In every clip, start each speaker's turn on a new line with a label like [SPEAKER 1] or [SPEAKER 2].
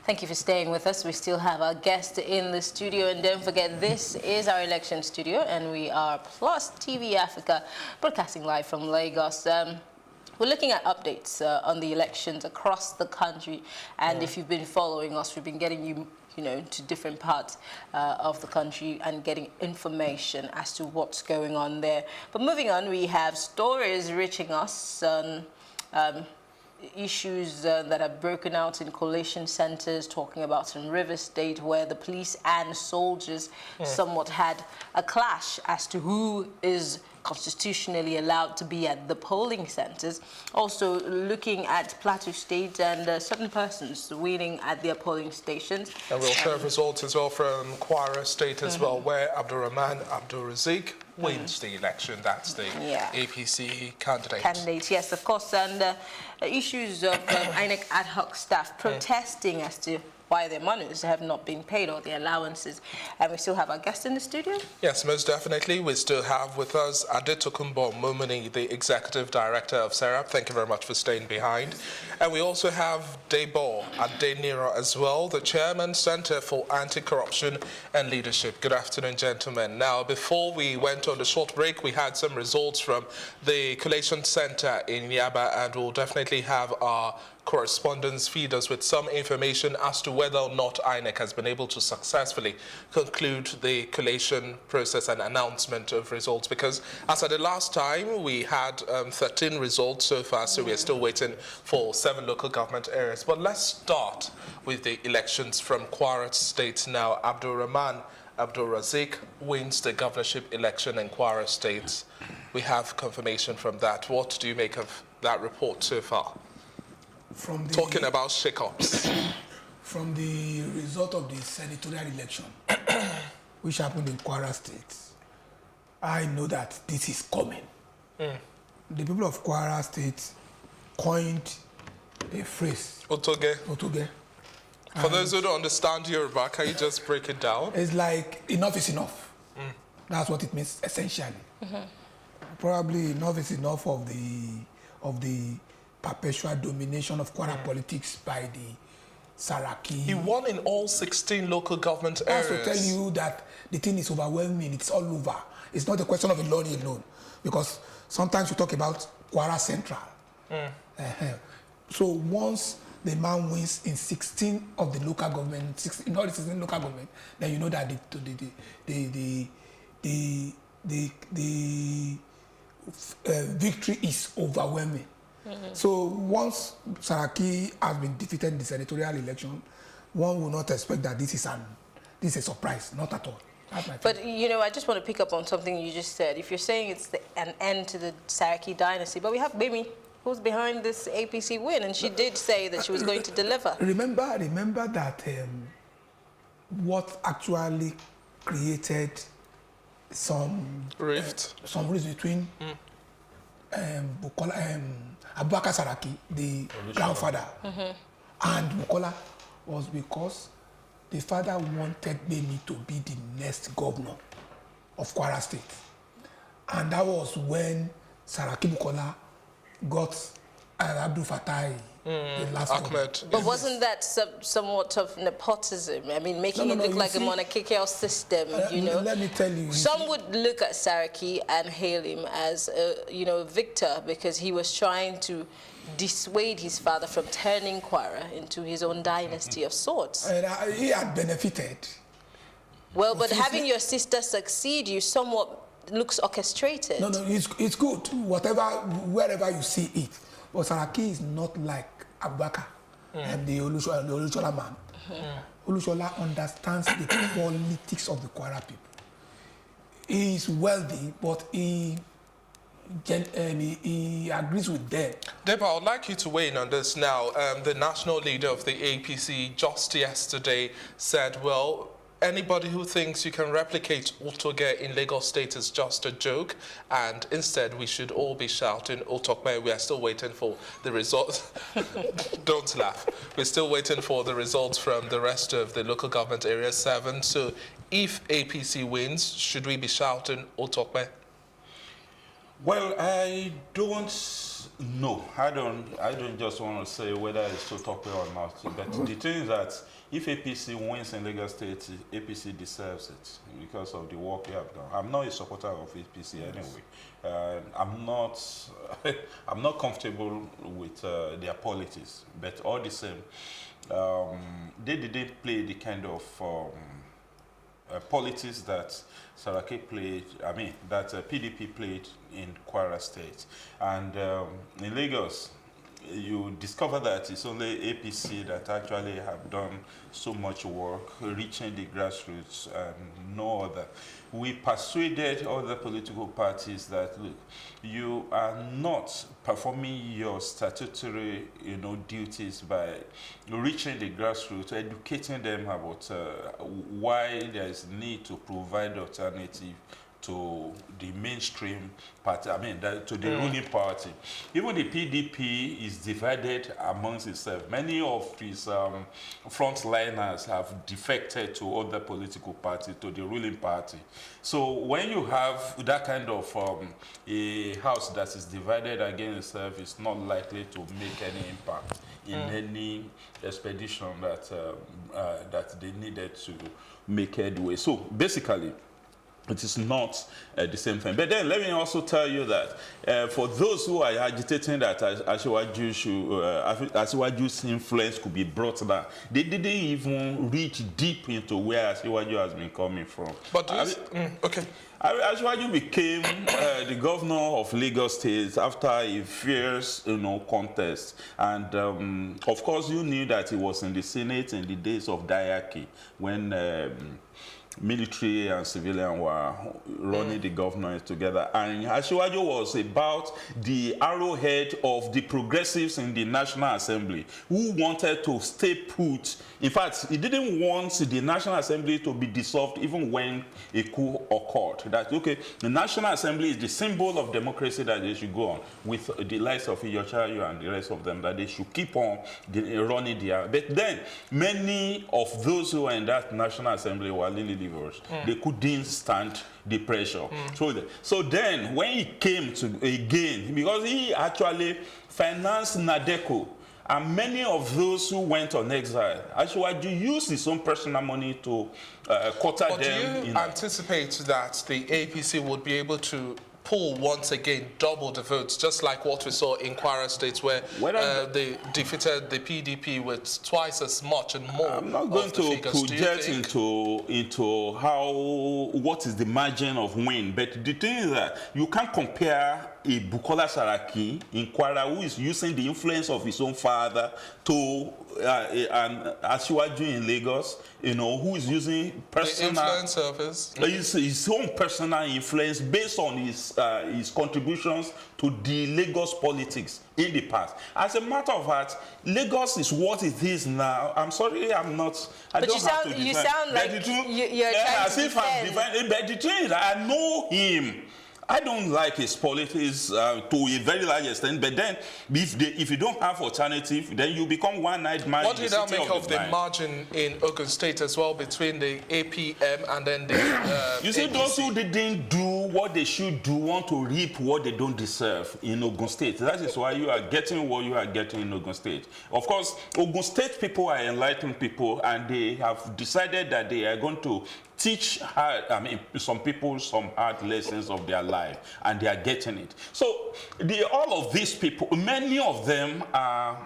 [SPEAKER 1] Thank you for staying with us. We still have our guest in the studio, and don't forget, this is our election studio, and we are Plus TV Africa, broadcasting live from Lagos. We're looking at updates on the elections across the country, and if you've been following us, we've been getting you to different parts of the country and getting information as to what's going on there. But moving on, we have stories reaching us on issues that are broken out in collation centers, talking about in River State where the police and soldiers somewhat had a clash as to who is constitutionally allowed to be at the polling centers. Also looking at Plateau State and certain persons winning at their polling stations.
[SPEAKER 2] And we'll share results as well from Kwara State as well, where Abdurrahman Abdulrazik wins the election. That's the APC candidate.
[SPEAKER 1] Yes, of course. And issues of INEC ad hoc staff protesting as to why their monies have not been paid or their allowances. And we still have our guest in the studio?
[SPEAKER 2] Yes, most definitely. We still have with us Adetokunbo Mumuni, the Executive Director of SERAP. Thank you very much for staying behind. And we also have Debo Adenira as well, the Chairman, Center for Anti-Corruption and Leadership. Good afternoon, gentlemen. Now, before we went on the short break, we had some results from the Collation Center in Yaba, and we'll definitely have our correspondents feed us with some information as to whether or not INEC has been able to successfully conclude the collation process and announcement of results, because as at the last time we had 13 results so far, so we are still waiting for 7 local government areas. But let's start with the elections from Kwara State now. Abdurrahman Abdulrazik wins the governorship election in Kwara State. We have confirmation from that. What do you make of that report so far? Talking about shake-ups.
[SPEAKER 3] From the result of the senatorial election, which happened in Kwara State, I know that this is coming. The people of Kwara State coined a phrase.
[SPEAKER 2] Otoge.
[SPEAKER 3] Otoge.
[SPEAKER 2] For those who don't understand Yoruba, can you just break it down?
[SPEAKER 3] It's like enough is enough. That's what it means essentially. Probably enough is enough of the perpetual domination of Kwara politics by the Saraki.
[SPEAKER 2] He won in all 16 local government areas.
[SPEAKER 3] That's to tell you that the thing is overwhelming. It's all over. It's not a question of Ilorin alone, because sometimes you talk about Kwara Central. So once the man wins in 16 of the local government, in all the 16 local government, then you know that the victory is overwhelming. So once Saraki has been defeated in the senatorial election, one will not expect that this is a surprise, not at all.
[SPEAKER 1] But I just want to pick up on something you just said. If you're saying it's an end to the Saraki dynasty, but we have Bimi, who's behind this APC win, and she did say that she was going to deliver.
[SPEAKER 3] Remember that what actually created some rift between Bukola, Abubakar Saraki, the grandfather, and Bukola was because the father wanted Bemi to be the next governor of Kwara State. And that was when Saraki Bukola got Abdul Fatai, the last
[SPEAKER 2] Ahmed.
[SPEAKER 1] But wasn't that somewhat of nepotism? I mean, making it look like a monarchical system,
[SPEAKER 3] Let me tell you.
[SPEAKER 1] Some would look at Saraki and hail him as, victor, because he was trying to dissuade his father from turning Kwara into his own dynasty of sorts.
[SPEAKER 3] And he had benefited.
[SPEAKER 1] Well, but having your sister succeed you somewhat looks orchestrated.
[SPEAKER 3] No, it's good. Wherever you see it. But Saraki is not like Abubakar and the Olusola man. Olusola understands the politics of the Kwara people. He is wealthy, but he agrees with them.
[SPEAKER 2] Deba, I would like you to weigh in on this now. The national leader of the APC just yesterday said, well, anybody who thinks you can replicate Otoge in Lagos State is just a joke, and instead we should all be shouting Otokwe. We are still waiting for the results. Don't laugh. We're still waiting for the results from the rest of the local government area 7. So if APC wins, should we be shouting Otokwe?
[SPEAKER 4] Well, I don't know. I don't just want to say whether it's Sotope or not. But the thing is that if APC wins in Lagos State, APC deserves it because of the work they have done. I'm not a supporter of APC anyway. I'm not. I'm not comfortable with their politics. But all the same, they didn't play the kind of politics that Saraki played, that PDP played in Kwara State. And in Lagos, you discover that it's only APC that actually have done so much work reaching the grassroots and no other. We persuaded other political parties that, look, you are not performing your statutory, duties by reaching the grassroots, educating them about why there is need to provide alternative to the mainstream party, to the ruling party. Even the PDP is divided amongst itself. Many of its frontliners have defected to other political parties, to the ruling party. So when you have that kind of a house that is divided against itself, it's not likely to make any impact in any expedition that they needed to make headway. So basically, it is not the same thing. But then let me also tell you that for those who are agitating that Asiwaju's influence could be brought down, they didn't even reach deep into where Asiwaju has been coming from.
[SPEAKER 2] But okay.
[SPEAKER 4] Asiwaju became the governor of Lagos State after a fierce, contest. And of course, you knew that he was in the Senate in the days of Diaki when military and civilian were running the government together. And Asiwaju was about the arrowhead of the progressives in the National Assembly who wanted to stay put. In fact, he didn't want the National Assembly to be dissolved even when a coup occurred. That, okay, the National Assembly is the symbol of democracy that they should go on with the likes of Iyochayo and the rest of them, that they should keep on running their. But then, many of those who were in that National Assembly were lily they couldn't stand the pressure. So then, when he came to again, because he actually financed Nadeco, and many of those who went on exile, Asiwaju used his own personal money to quarter them.
[SPEAKER 2] But do you anticipate that the APC would be able to pull once again double the votes, just like what we saw in Kwara State, where they defeated the PDP with twice as much and more?
[SPEAKER 4] I'm not going to project into what is the margin of win, but the thing is that you can't compare a Bukola Saraki in Kwara who is using the influence of his own father to an Asiwaju in Lagos, who is using personal
[SPEAKER 2] influence of
[SPEAKER 4] his own personal influence based on his contributions to the Lagos politics in the past. As a matter of fact, Lagos is what it is now. I'm sorry, I'm not. I don't have to defend.
[SPEAKER 1] You sound like you're trying to defend.
[SPEAKER 4] But the thing is, I know him. I don't like his politics to a very large extent, but then if you don't have alternative, then you become one-eyed man.
[SPEAKER 2] What do you now make of the margin in Ogun State as well between the APM and then the
[SPEAKER 4] You see,
[SPEAKER 2] APC?
[SPEAKER 4] those who didn't do what they should do want to reap what they don't deserve in Ogun State. That is why you are getting what you are getting in Ogun State. Of course, Ogun State people are enlightened people, and they have decided that they are going to teach some people some hard lessons of their life, and they are getting it. So all of these people, many of them are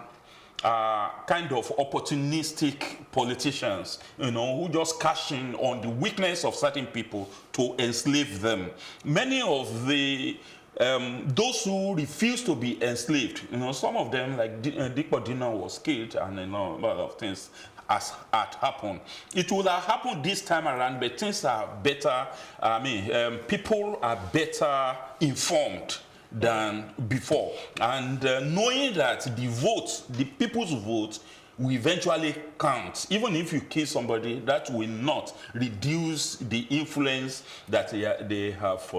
[SPEAKER 4] kind of opportunistic politicians, who just cash in on the weakness of certain people to enslave them. Many of the those who refuse to be enslaved, some of them, like Dikpo Dino was killed, and a lot of things had happened. It would have happened this time around, but things are better. People are better informed than before, and knowing that the people's vote will eventually count. Even if you kill somebody, that will not reduce the influence that they have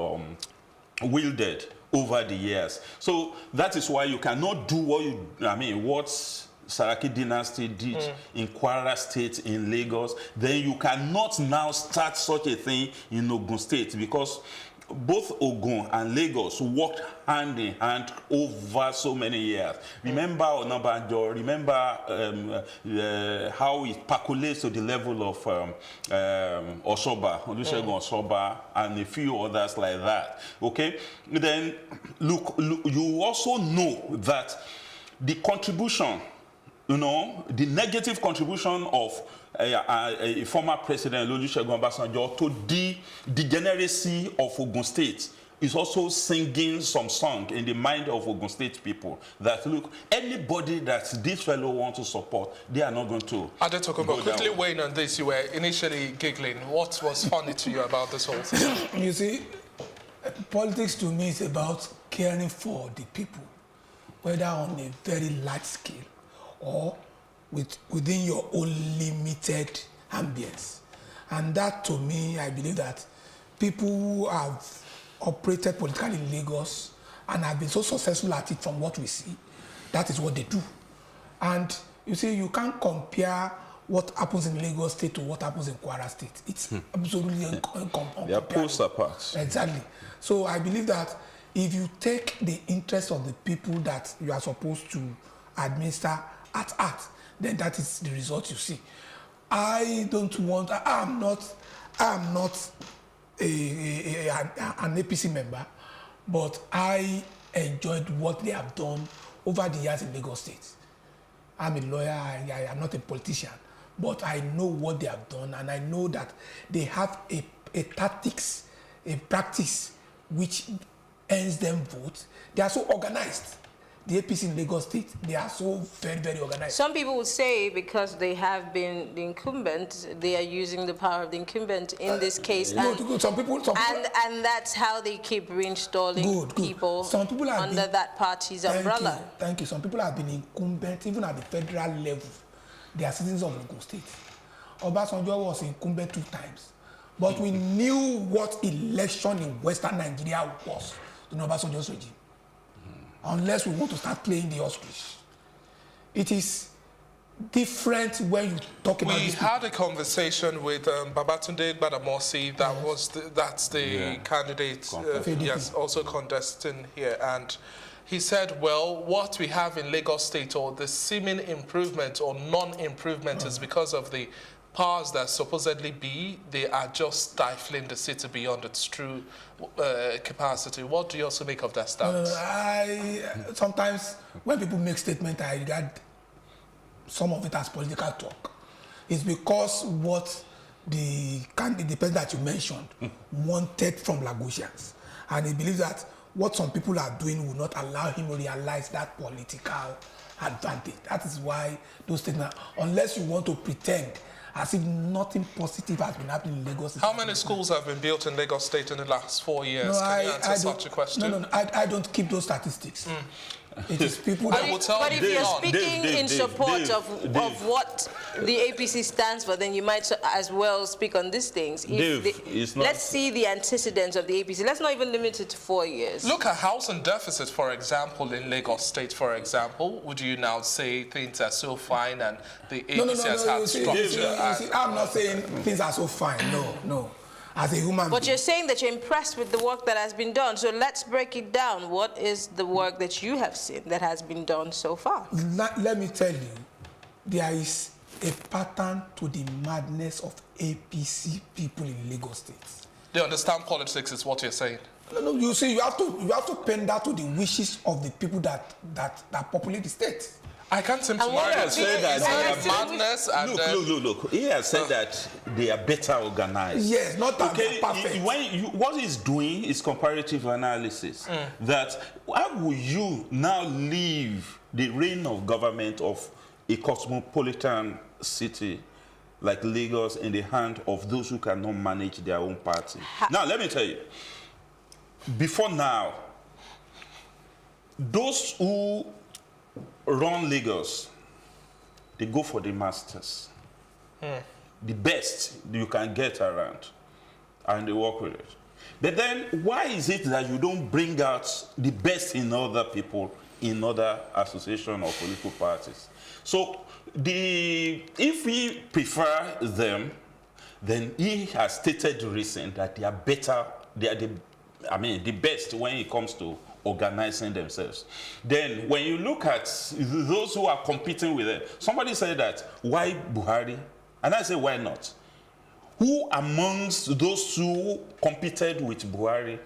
[SPEAKER 4] wielded over the years. So that is why you cannot do what Saraki dynasty did in Kwara State, in Lagos. Then you cannot now start such a thing in Ogun State, because both Ogun and Lagos worked hand in hand over so many years. Remember Onabanjo, remember how it percolates to the level of Osoba, Olusegun Osoba, and a few others like that. Okay? Then, look, you also know that the contribution, you know, the negative contribution of a former president, Olusegun Obasanjo, to the degeneracy of Ogun State is also singing some song in the mind of Ogun State people that, look, anybody that this fellow wants to support, they are not going to
[SPEAKER 2] Adetokunbo, quickly weighing on this, you were initially giggling. What was funny to you about this whole thing?
[SPEAKER 3] You see, politics to me is about caring for the people, whether on a very large scale or within your own limited ambience. And that, to me, I believe that people who have operated politically in Lagos and have been so successful at it from what we see, that is what they do. And you see, you can't compare what happens in Lagos State to what happens in Kwara State. It's absolutely uncomparable.
[SPEAKER 4] They are poles apart.
[SPEAKER 3] Exactly. So I believe that if you take the interest of the people that you are supposed to administer at heart, then that is the result you see. I'm not an APC member, but I enjoyed what they have done over the years in Lagos State. I'm a lawyer, I am not a politician, but I know what they have done, and I know that they have a tactics, a practice which earns them votes. They are so organized. The APC in Lagos State, they are so very, very organized.
[SPEAKER 1] Some people would say because they have been the incumbent, they are using the power of the incumbent in this case.
[SPEAKER 3] Good. Some people,
[SPEAKER 1] and that's how they keep reinstalling people
[SPEAKER 3] some people
[SPEAKER 1] under that party's umbrella.
[SPEAKER 3] Thank you. Some people have been incumbent even at the federal level. They are citizens of Lagos State. Obasanjo was incumbent 2 times. But we knew what election in Western Nigeria was in Obasanjo's regime. Unless we want to start playing the ostrich. It is different when you talk about
[SPEAKER 2] We had a conversation with Babatunde Gbadamosi, that's the candidate, yes, also contesting here, and he said, well, what we have in Lagos State, or the seeming improvement or non-improvement, is because of the powers that supposedly be, they are just stifling the city beyond its true capacity. What do you also make of that stance?
[SPEAKER 3] Sometimes when people make statements, I regard some of it as political talk. It's because what the person that you mentioned wanted from Lagosians. And he believes that what some people are doing will not allow him to realize that political advantage. That is why those statements, unless you want to pretend as if nothing positive has been happening in Lagos.
[SPEAKER 2] How many schools have been built in Lagos State in the last 4 years? Can you answer such a question?
[SPEAKER 3] No, I don't keep those statistics. It is people
[SPEAKER 1] but if you're speaking in support of what the APC stands for, then you might as well speak on these things. Let's see the antecedents of the APC. Let's not even limit it to 4 years.
[SPEAKER 2] Look at housing deficit, for example, in Lagos State, for example. Would you now say things are so fine and the APC has had structure?
[SPEAKER 3] I'm not saying things are so fine. No. As a human
[SPEAKER 1] But
[SPEAKER 3] being.
[SPEAKER 1] you're saying that you're impressed with the work that has been done. So let's break it down. What is the work that you have seen that has been done so far?
[SPEAKER 3] Let me tell you, there is a pattern to the madness of APC people in Lagos State.
[SPEAKER 2] They understand politics is what you're saying.
[SPEAKER 3] No, you see, you have to pander to the wishes of the people that populate the state.
[SPEAKER 2] I can't seem to
[SPEAKER 4] He has said that
[SPEAKER 2] they are madness and
[SPEAKER 4] look. He has said that they are better organized.
[SPEAKER 3] Yes, not that
[SPEAKER 4] okay,
[SPEAKER 3] perfect.
[SPEAKER 4] What he's doing is comparative analysis. That how will you now leave the reign of government of a cosmopolitan city like Lagos in the hand of those who cannot manage their own party? Now, let me tell you, before now, those who run Lagos, they go for the masters. The best you can get around, and they work with it. But then, why is it that you don't bring out the best in other people, in other associations or political parties? So, if we prefer them, then he has stated recently that they are better, they are the the best when it comes to organizing themselves. Then when you look at those who are competing with them, somebody said that, why Buhari? And I say, why not? Who amongst those who competed with Buhari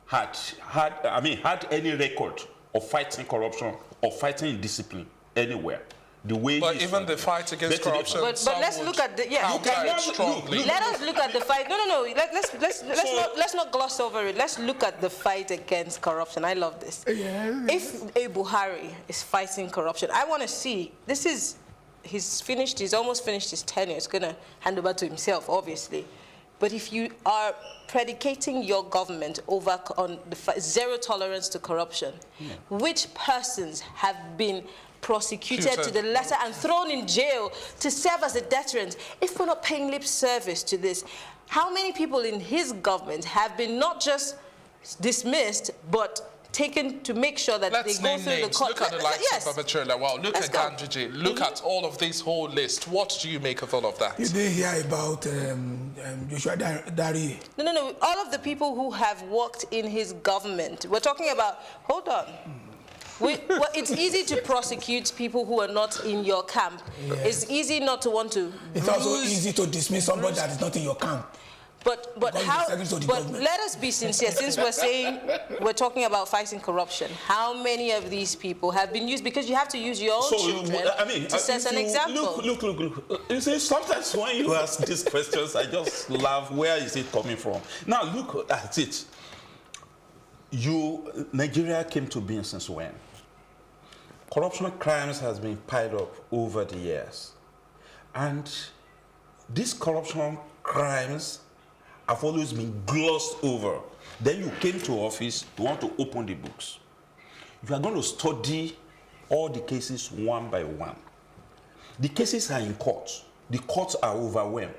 [SPEAKER 4] had any record of fighting corruption or fighting indiscipline anywhere? The way
[SPEAKER 2] but even the fight against corruption.
[SPEAKER 1] But let's look at the
[SPEAKER 2] strongly.
[SPEAKER 1] Let us look at the fight. No. Let's not gloss over it. Let's look at the fight against corruption. I love this.
[SPEAKER 3] Yeah.
[SPEAKER 1] If a Buhari is fighting corruption, I want to see. He's almost finished his tenure. He's going to hand over to himself, obviously. But if you are predicating your government on the zero tolerance to corruption, which persons have been prosecuted to the letter and thrown in jail to serve as a deterrent? If we're not paying lip service to this, how many people in his government have been not just dismissed, but taken to make sure that they go through the court?
[SPEAKER 2] Look at the likes of Babachirla. Wow, look at Gandhiji. Look at all of this whole list. What do you make of all of that?
[SPEAKER 3] You didn't hear about Joshua Dari?
[SPEAKER 1] No. All of the people who have worked in his government. We're talking about, hold on. Well, it's easy to prosecute people who are not in your camp.
[SPEAKER 3] Yes.
[SPEAKER 1] It's easy not to want to.
[SPEAKER 3] It's also easy to dismiss somebody that is not in your camp.
[SPEAKER 1] But let us be sincere. Since we're talking about fighting corruption, how many of these people have been used? Because you have to use your own children to set an example.
[SPEAKER 4] Look. You see, sometimes when you ask these questions, I just laugh. Where is it coming from? Now look at it. Nigeria came to being since when? Corruption crimes has been piled up over the years. And these corruption crimes have always been glossed over. Then you came to office, you want to open the books. You are going to study all the cases one by one. The cases are in court. The courts are overwhelmed.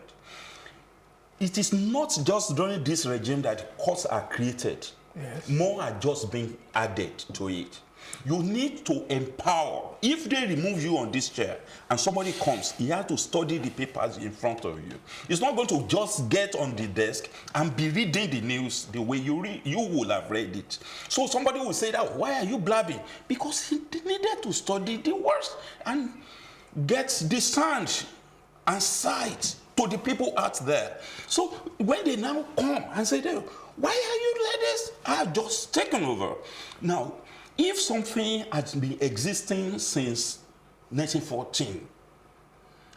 [SPEAKER 4] It is not just during this regime that courts are created.
[SPEAKER 3] Yes.
[SPEAKER 4] More are just being added to it. You need to empower. If they remove you on this chair and somebody comes, he has to study the papers in front of you. It's not going to just get on the desk and be reading the news the way you will have read it. So somebody will say that, why are you blabbing? Because he needed to study the words and get the sound and sight to the people out there. So when they now come and say, why are you ladies? I've just taken over. Now, if something has been existing since 1914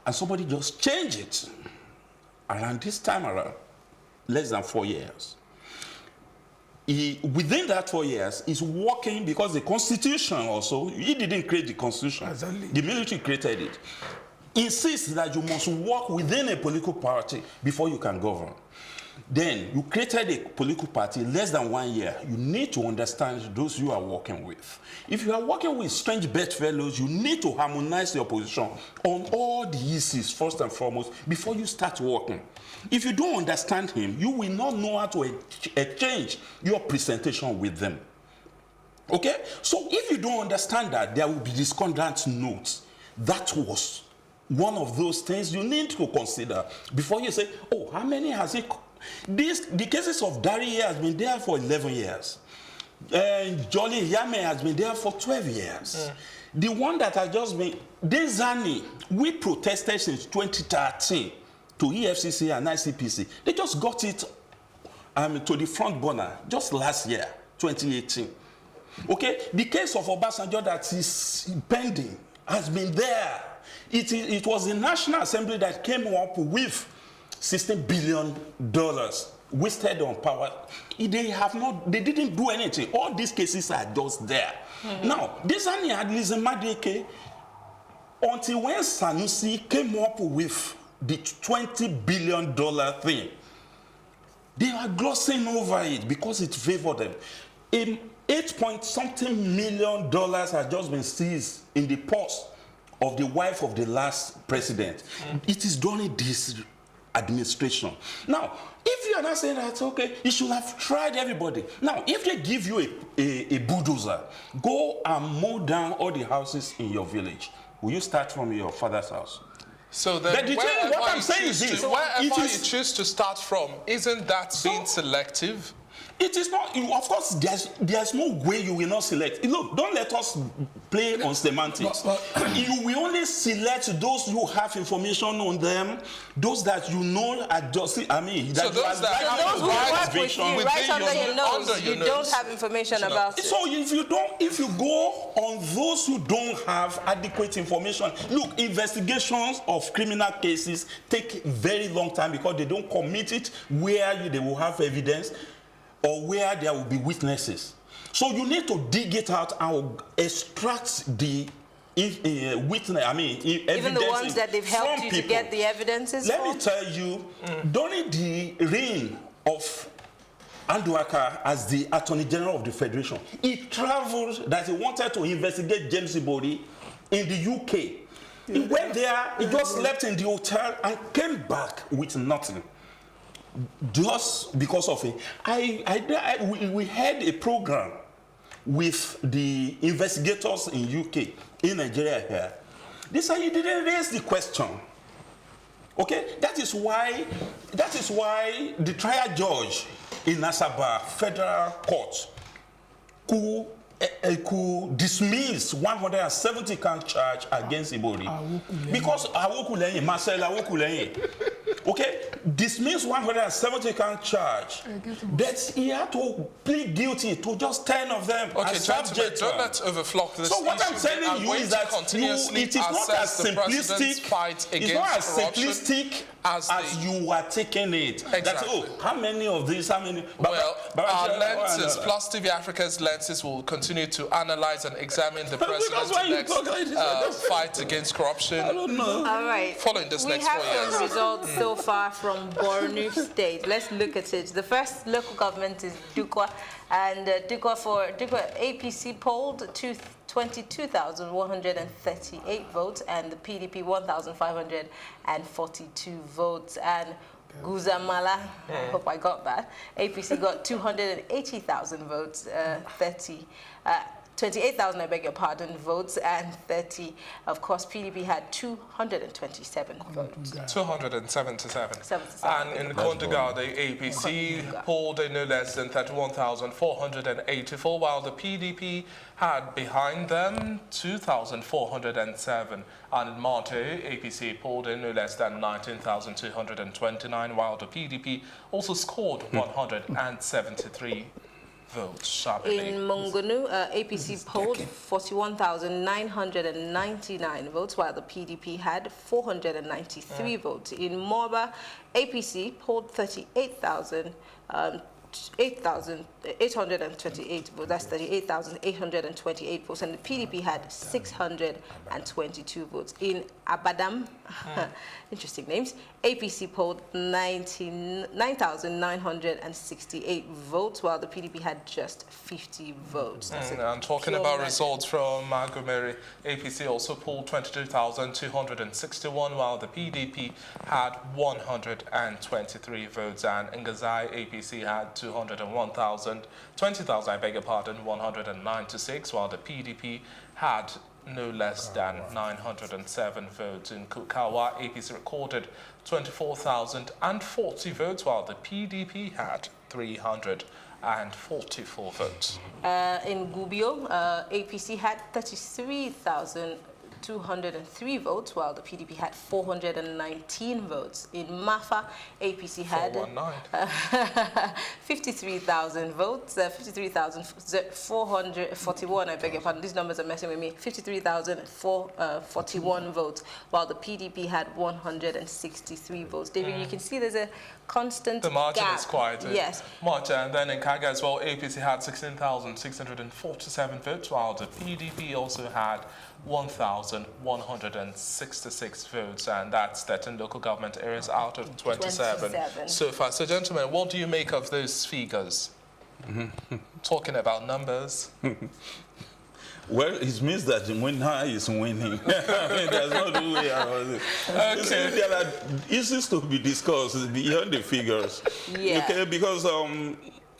[SPEAKER 4] and somebody just changed it around this time around, less than 4 years, within that 4 years, is working because the Constitution also, he didn't create the Constitution.
[SPEAKER 3] Exactly.
[SPEAKER 4] The military created it. Insists that you must work within a political party before you can govern. Then you created a political party less than 1 year. You need to understand those you are working with. If you are working with strange bedfellows, you need to harmonize your position on all the issues first and foremost before you start working. If you don't understand him, you will not know how to exchange your presentation with them. Okay? So if you don't understand that, there will be discordant notes. That was one of those things you need to consider before you say, oh, how many has it? The cases of Dari has been there for 11 years. Jolly Yame has been there for 12 years. The one that has just been, Dezani, we protested since 2013 to EFCC and ICPC. They just got it to the front burner just last year, 2018. Okay, the case of Obasanjo that is pending has been there. It was the National Assembly that came up with $16 billion wasted on power. They didn't do anything. All these cases are just there. Now, this one had Lizzie Madeke until when Sanusi came up with the $20 billion thing. They were glossing over it because it favored them. $8-point-something million has just been seized in the purse of the wife of the last president. It is during this administration. Now, if you are not saying that, okay, you should have tried everybody. Now, if they give you a bulldozer, go and mow down all the houses in your village. Will you start from your father's house?
[SPEAKER 2] So then,
[SPEAKER 4] what I'm saying is this.
[SPEAKER 2] Wherever you choose to start from, isn't that being selective?
[SPEAKER 4] It is not, of course, there's no way you will not select. Look, don't let us play on semantics. You will only select those who have information on them, those that you know are just,
[SPEAKER 2] So those
[SPEAKER 1] who work with you right under your nose, you don't have information about it.
[SPEAKER 4] So if you go on those who don't have adequate information, look, investigations of criminal cases take very long time because they don't commit it where they will have evidence or where there will be witnesses. So you need to dig it out and extract the witness, evidence.
[SPEAKER 1] Even the ones that they've helped you to get the evidences
[SPEAKER 4] Let me tell you, during the reign of Anduaka as the Attorney General of the Federation, he traveled that he wanted to investigate James Ibori in the UK. He went there, he just slept in the hotel and came back with nothing. Just because of it. We had a program with the investigators in UK, in Nigeria here. They said you didn't raise the question. Okay? That is why the trial judge in Asaba Federal Court could dismiss 170 count charge against Ibori. Because Marcel Awokulenye, okay, dismiss 170 count charge. That he had to plead guilty to just 10 of them.
[SPEAKER 2] Okay, gentlemen, don't let's overflock this.
[SPEAKER 4] So what I'm telling you is that it is not as simplistic. It's not as simplistic as you are taking it.
[SPEAKER 2] Exactly.
[SPEAKER 4] That's, how many of these? How many?
[SPEAKER 2] Well, our lenses, Plus TV Africa's lenses, will continue to analyze and examine the president's next fight against corruption.
[SPEAKER 4] I don't know.
[SPEAKER 1] All right.
[SPEAKER 2] Following this next 4 years.
[SPEAKER 1] We have some results so far from Borno State. Let's look at it. The first local government is Dukwa, and Dukwa APC polled 22,138 votes, and the PDP 1,542 votes, and Guzamala, hope I got that, APC got 280,000 votes, 28,000, I beg your pardon, votes, and 30. Of course, PDP had 227 votes.
[SPEAKER 2] 277. And in Kondoga, the APC polled no less than 31,484, while the PDP had behind them 2,407. And in Marte, APC polled in no less than 19,229, while the PDP also scored 173 votes.
[SPEAKER 1] In Mongonu, APC polled 41,999 votes, while the PDP had 493 votes. In Morba, APC polled 8,828 votes. That's 38,828 votes, and the PDP had 622 votes. In Abadam, interesting names, APC polled 9,968 votes, while the PDP had just 50 votes.
[SPEAKER 2] And talking about results from Magomeri, APC also polled 22,261, while the PDP had 123 votes, and in Ngazai, APC had 20,000, I beg your pardon, 196, while the PDP had no less than 907 votes. In Kukawa, APC recorded 24,040 votes, while the PDP had 344 votes.
[SPEAKER 1] In Gubio, APC had 33,203 votes, while the PDP had 419 votes. In Mafa, APC had 53,000 votes, 53,441, I beg your pardon, these numbers are messing with me, 53,441 votes, while the PDP had 163 votes. David, you can see there's a constant
[SPEAKER 2] The margin
[SPEAKER 1] gap.
[SPEAKER 2] is quite much. And then in Kaga as well, APC had 16,647 votes, while the PDP also had 1,166 votes, and that's 13 local government areas out of 27 so far. So, gentlemen, what do you make of those figures? Talking about numbers.
[SPEAKER 4] Well, it means that the winner is winning. There's no way around it.
[SPEAKER 2] Okay.
[SPEAKER 4] There are issues to be discussed beyond the figures.
[SPEAKER 1] Yeah.
[SPEAKER 4] Okay, because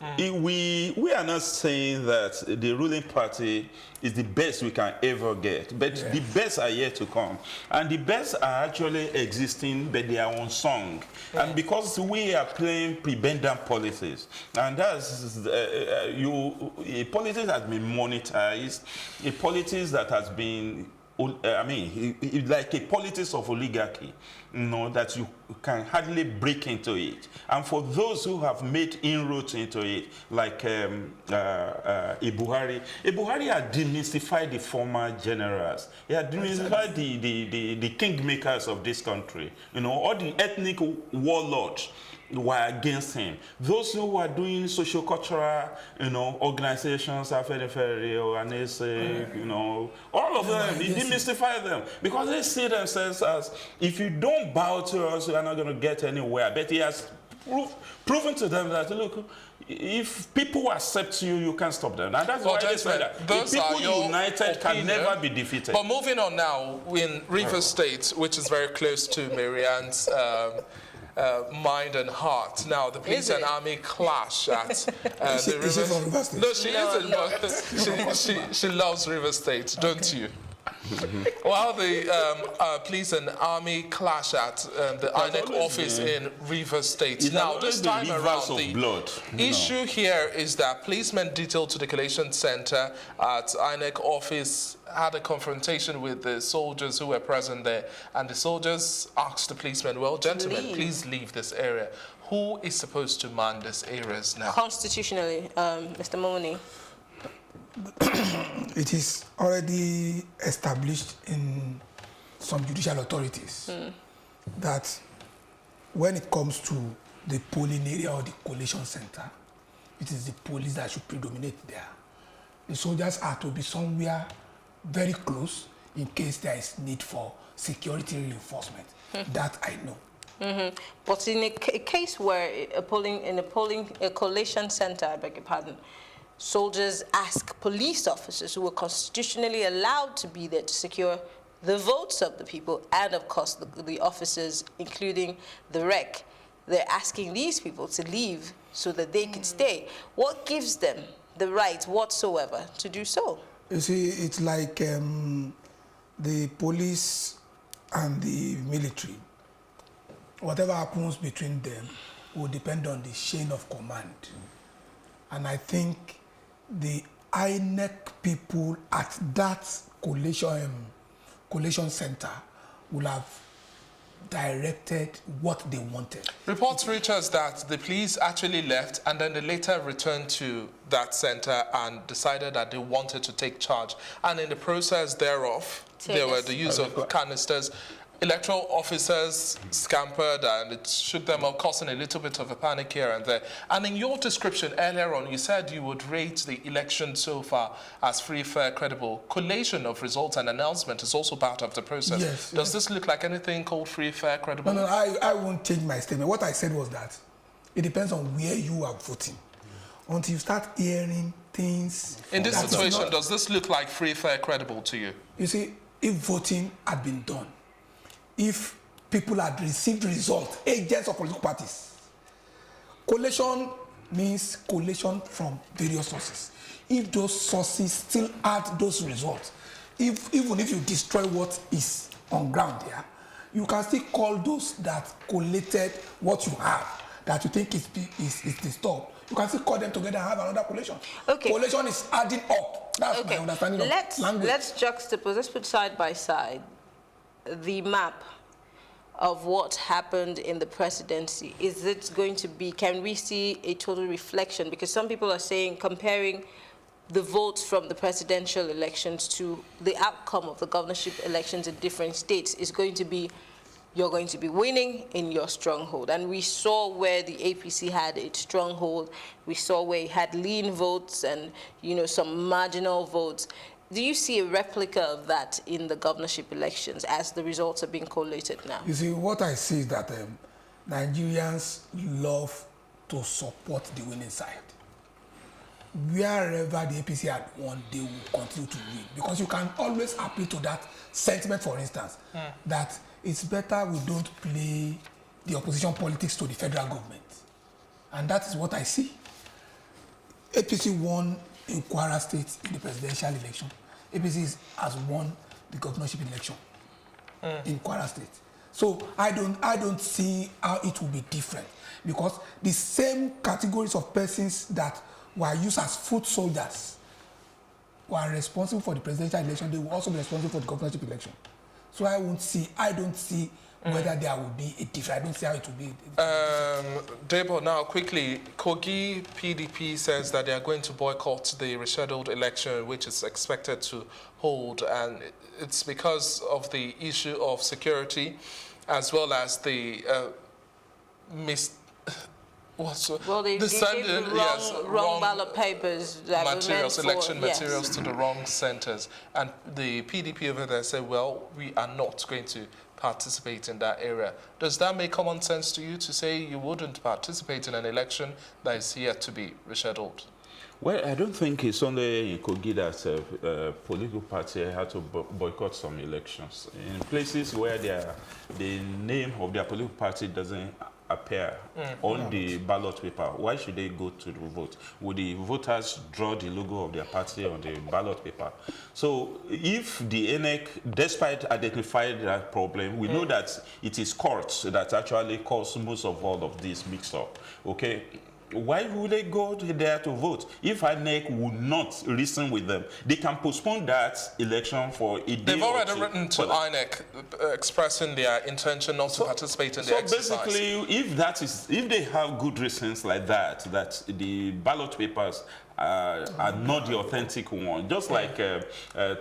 [SPEAKER 4] We are not saying that the ruling party is the best we can ever get, but the best are yet to come. And the best are actually existing, but they are unsung. And because we are playing prebendant politics, and that's, a politics has been monetized, a politics that has been, like a politics of oligarchy, that you can hardly break into it. And for those who have made inroads into it, like Buhari had demystified the former generals. He had demystified the kingmakers of this country. All the ethnic warlords were against him. Those who were doing socio-cultural, organizations, all of them, he demystified them because they see themselves as, if you don't bow to us, you are not going to get anywhere. But he has proven to them that, look, if people accept you, you can't stop them. And that's why they say that
[SPEAKER 2] those
[SPEAKER 4] people united can
[SPEAKER 2] opinion.
[SPEAKER 4] never be defeated.
[SPEAKER 2] But moving on now, in Rivers State, which is very close to Marianne's mind and heart. Now, the police and army clash at the Rivers.
[SPEAKER 3] Is she from Rivers State?
[SPEAKER 2] No, she isn't. But she loves Rivers State, don't you? While the police and army clash at the INEC office in Rivers State. Now, this time around, the issue here is that policemen detailed to the collation center at INEC office had a confrontation with the soldiers who were present there, and the soldiers asked the policemen, well, gentlemen, please leave this area. Who is supposed to man these areas now?
[SPEAKER 1] Constitutionally, Mr. Momoni.
[SPEAKER 3] It is already established in some judicial authorities that when it comes to the polling area or the collation center, it is the police that should predominate there. The soldiers are to be somewhere very close in case there is need for security reinforcement. That I know.
[SPEAKER 1] But in a case where a collation center, I beg your pardon, soldiers ask police officers who are constitutionally allowed to be there to secure the votes of the people and, of course, the officers, including the REC. They're asking these people to leave so that they can stay. What gives them the right whatsoever to do so?
[SPEAKER 3] You see, it's like the police and the military. Whatever happens between them will depend on the chain of command. And I think the INEC people at that collation center will have directed what they wanted.
[SPEAKER 2] Reports reach us that the police actually left and then they later returned to that center and decided that they wanted to take charge. And in the process thereof, there were the use of canisters. Electoral officers scampered and it shook them up, causing a little bit of a panic here and there. And in your description earlier on, you said you would rate the election so far as free, fair, credible. Collation of results and announcement is also part of the process.
[SPEAKER 3] Yes,
[SPEAKER 2] Does this look like anything called free, fair, credible?
[SPEAKER 3] No, I won't change my statement. What I said was that it depends on where you are voting. Until you start hearing things...
[SPEAKER 2] In this situation, does this look like free, fair, credible to you?
[SPEAKER 3] You see, if voting had been done, if people had received results, agents of political parties. Collation means collation from various sources. If those sources still add those results, even if you destroy what is on ground here, you can still call those that collated what you have, that you think is disturbed. You can still call them together and have another collation.
[SPEAKER 1] Okay.
[SPEAKER 3] Collation is adding up. That's my understanding of language.
[SPEAKER 1] Let's juxtapose, let's put side by side the map of what happened in the presidency. Is it going to be, can we see a total reflection? Because some people are saying, comparing the votes from the presidential elections to the outcome of the governorship elections in different states is going to be, you're going to be winning in your stronghold. And we saw where the APC had its stronghold. We saw where it had lean votes and, some marginal votes. Do you see a replica of that in the governorship elections as the results are being collated now?
[SPEAKER 3] You see, what I see is that Nigerians love to support the winning side. Wherever the APC had won, they will continue to win. Because you can always appeal to that sentiment, for instance, that it's better we don't play the opposition politics to the federal government. And that is what I see. APC won in Kwara State in the presidential election. APC has won the governorship election in Kwara State. So I don't see how it will be different, because the same categories of persons that were used as foot soldiers were responsible for the presidential election, they will also be responsible for the governorship election. So I don't see whether there will be a difference. I don't see how it will be.
[SPEAKER 2] Debo, now quickly, Kogi PDP says that they are going to boycott the rescheduled election, which is expected to hold, and it's because of the issue of security, as well as the
[SPEAKER 1] Well, they gave the wrong ballot papers that
[SPEAKER 2] materials, election
[SPEAKER 1] yes.
[SPEAKER 2] materials to the wrong centers. And the PDP over there said, well, we are not going to participate in that area. Does that make common sense to you to say you wouldn't participate in an election that is yet to be rescheduled?
[SPEAKER 4] Well, I don't think it's only in Kogi that a political party had to boycott some elections. In places where the name of their political party doesn't appear on the ballot paper, why should they go to the vote? Would the voters draw the logo of their party on the ballot paper? So if the INEC, despite identifying that problem, we know that it is courts that actually cause most of all of this mix-up, okay? Why would they go there to vote? If INEC would not reason with them, they can postpone that election for a day.
[SPEAKER 2] They've already written to INEC expressing their intention not to participate in the exercise. So
[SPEAKER 4] basically, if they have good reasons like that the ballot papers are not the authentic one, just like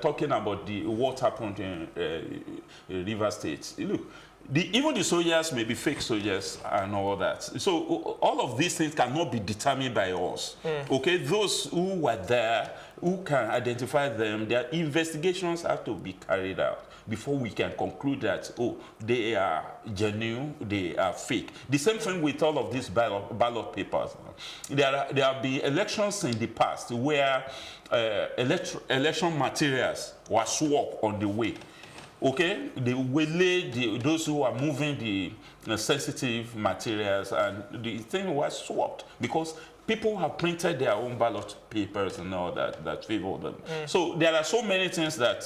[SPEAKER 4] talking about what happened in River State. Look, even the soldiers may be fake soldiers and all that. So all of these things cannot be determined by us. Okay, those who were there, who can identify them, their investigations have to be carried out before we can conclude that, oh, they are genuine, they are fake. The same thing with all of these ballot papers. There have been elections in the past where election materials were swapped on the way. Okay, they waylaid those who are moving the sensitive materials, and the thing was swapped because people have printed their own ballot papers and all that favor them. So there are so many things that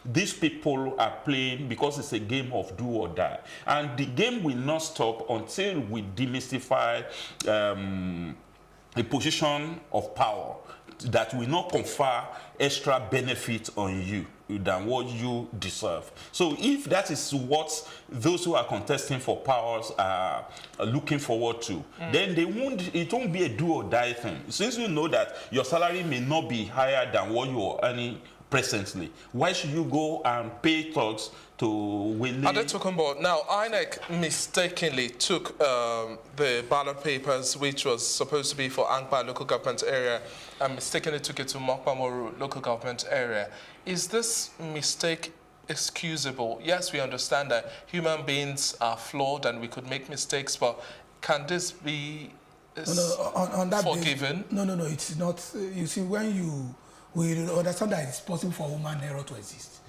[SPEAKER 4] these people are playing because it's a game of do or die. And the game will not stop until we demystify a position of power that will not confer extra benefit on you than what you deserve. So if that is what those who are contesting for powers are looking forward to, then it won't be a do or die thing. Since you know that your salary may not be higher than what you are earning presently, why should you go and pay thugs to Willie?
[SPEAKER 2] Now, INEC mistakenly took the ballot papers, which was supposed to be for Angba local government area, and mistakenly took it to Mokpamoru local government area. Is this mistake excusable? Yes, we understand that human beings are flawed and we could make mistakes, but can this be
[SPEAKER 3] on that
[SPEAKER 2] forgiven?
[SPEAKER 3] No, it's not. You see, when we understand that it's possible for human error to exist,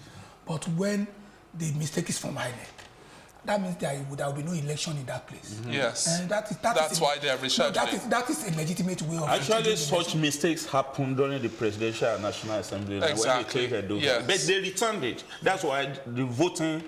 [SPEAKER 3] but when the mistake is from INEC, that means there will be no election in that place.
[SPEAKER 2] Yes.
[SPEAKER 3] And
[SPEAKER 2] that's why they are rescheduling.
[SPEAKER 3] That is a legitimate way of...
[SPEAKER 4] Actually, such mistakes happen during the Presidential and National Assembly.
[SPEAKER 2] Exactly.
[SPEAKER 4] When they take
[SPEAKER 2] yes.
[SPEAKER 4] But they returned it. That's why the voting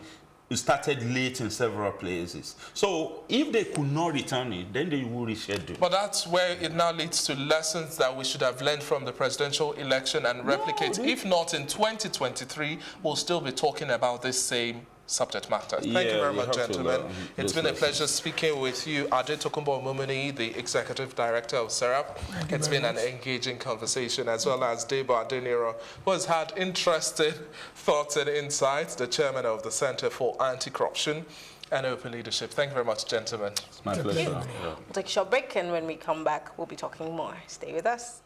[SPEAKER 4] started late in several places. So if they could not return it, then they will reschedule.
[SPEAKER 2] But that's where it now leads to lessons that we should have learned from the presidential election and replicate. If not, in 2023, we'll still be talking about this same subject matter. Thank you very much, gentlemen. It's been a pleasure speaking with you, Ade Tokunbo Mumuni, the Executive Director of SERAP. It's been an engaging conversation, as well as Debo Adeniro, who has had interesting thoughts and insights, the Chairman of the Center for Anti-Corruption and Open Leadership. Thank you very much, gentlemen.
[SPEAKER 4] It's my pleasure.
[SPEAKER 1] We'll take a short break, and when we come back, we'll be talking more. Stay with us.